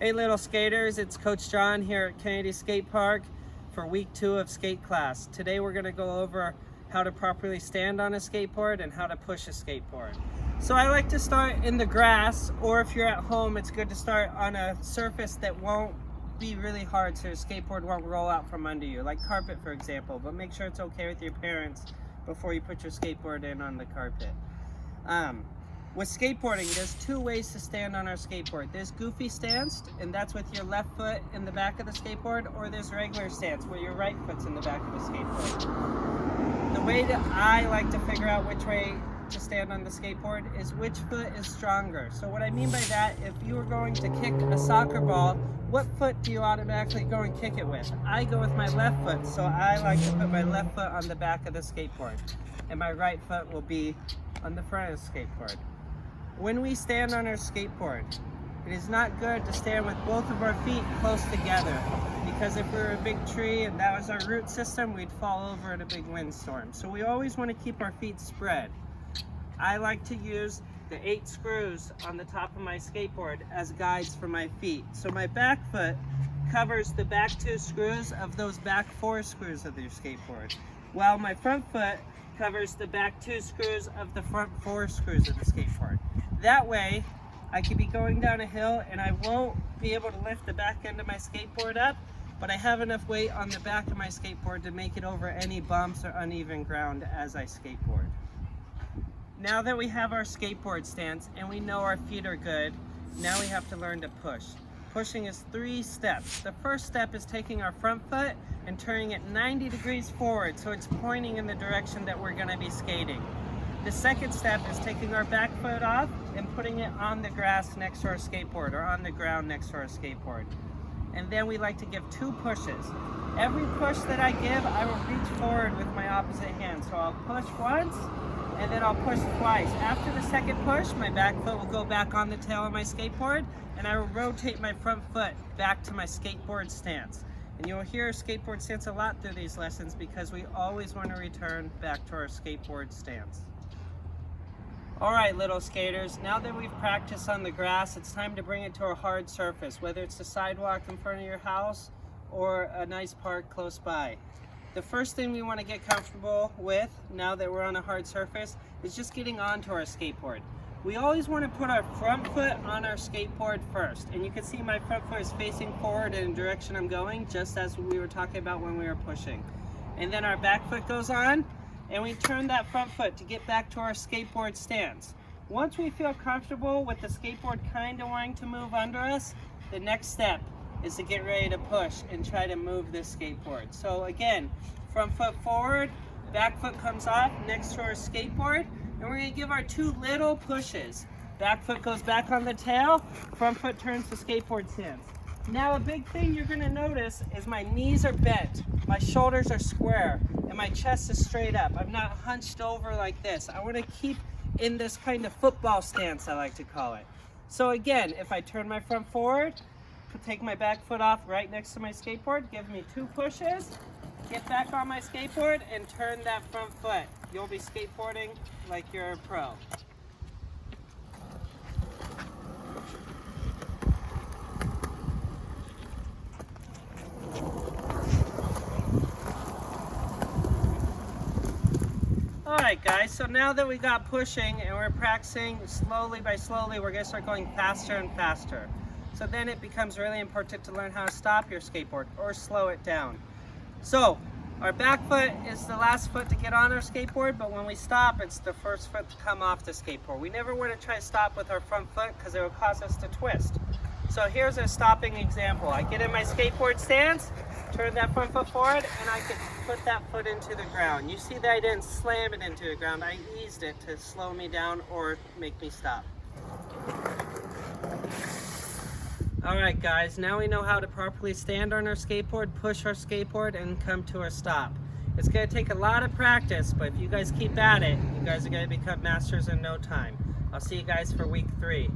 Hey little skaters, it's Coach John here at Kennedy Skate Park for week 2 of skate class. Today we're going to go over how to properly stand on a skateboard and how to push a skateboard. So I like to start in the grass, or if you're at home, it's good to start on a surface that won't be really hard so your skateboard won't roll out from under you, like carpet for example, but make sure it's okay with your parents before you put your skateboard in on the carpet. With skateboarding, there's 2 ways to stand on our skateboard. There's goofy stance, and that's with your left foot in the back of the skateboard, or there's regular stance where your right foot's in the back of the skateboard. The way that I like to figure out which way to stand on the skateboard is which foot is stronger. So what I mean by that, if you were going to kick a soccer ball, what foot do you automatically go and kick it with? I go with my left foot, so I like to put my left foot on the back of the skateboard, and my right foot will be on the front of the skateboard. When we stand on our skateboard, it is not good to stand with both of our feet close together, because if we were a big tree and that was our root system, we'd fall over in a big windstorm. So we always want to keep our feet spread. I like to use the 8 screws on the top of my skateboard as guides for my feet. So my back foot covers the back 2 screws of those back 4 screws of your skateboard, while my front foot covers the back 2 screws of the front 4 screws of the skateboard. That way, I could be going down a hill and I won't be able to lift the back end of my skateboard up, but I have enough weight on the back of my skateboard to make it over any bumps or uneven ground as I skateboard. Now that we have our skateboard stance and we know our feet are good, now we have to learn to push. Pushing is 3 steps. The first step is taking our front foot and turning it 90 degrees forward so it's pointing in the direction that we're going to be skating. The second step is taking our back foot off and putting it on the grass next to our skateboard, or on the ground next to our skateboard. And then we like to give 2 pushes. Every push that I give, I will reach forward with my opposite hand. So I'll push once, and then I'll push twice. After the second push, my back foot will go back on the tail of my skateboard, and I will rotate my front foot back to my skateboard stance. And you'll hear skateboard stance a lot through these lessons because we always want to return back to our skateboard stance. Alright little skaters, now that we've practiced on the grass, it's time to bring it to a hard surface, whether it's the sidewalk in front of your house or a nice park close by. The first thing we want to get comfortable with, now that we're on a hard surface, is just getting onto our skateboard. We always want to put our front foot on our skateboard first, and you can see my front foot is facing forward in the direction I'm going, just as we were talking about when we were pushing. And then our back foot goes on, and we turn that front foot to get back to our skateboard stance. Once we feel comfortable with the skateboard kind of wanting to move under us, the next step is to get ready to push and try to move this skateboard. So again, front foot forward, back foot comes off next to our skateboard, and we're going to give our 2 little pushes. Back foot goes back on the tail, front foot turns to skateboard stance. Now a big thing you're going to notice is my knees are bent, my shoulders are square, and my chest is straight up. I'm not hunched over like this. I want to keep in this kind of football stance, I like to call it. So again, if I turn my front forward, take my back foot off right next to my skateboard, give me 2 pushes, get back on my skateboard, and turn that front foot. You'll be skateboarding like you're a pro. Alright guys, so now that we got pushing and we're practicing slowly by slowly, we're going to start going faster and faster. So then it becomes really important to learn how to stop your skateboard or slow it down. So our back foot is the last foot to get on our skateboard, but when we stop, it's the first foot to come off the skateboard. We never want to try to stop with our front foot because it will cause us to twist. So here's a stopping example. I get in my skateboard stance, turn that front foot forward, and I can put that foot into the ground. You see that I didn't slam it into the ground. I eased it to slow me down or make me stop. Alright guys, now we know how to properly stand on our skateboard, push our skateboard, and come to a stop. It's going to take a lot of practice, but if you guys keep at it, you guys are going to become masters in no time. I'll see you guys for week 3.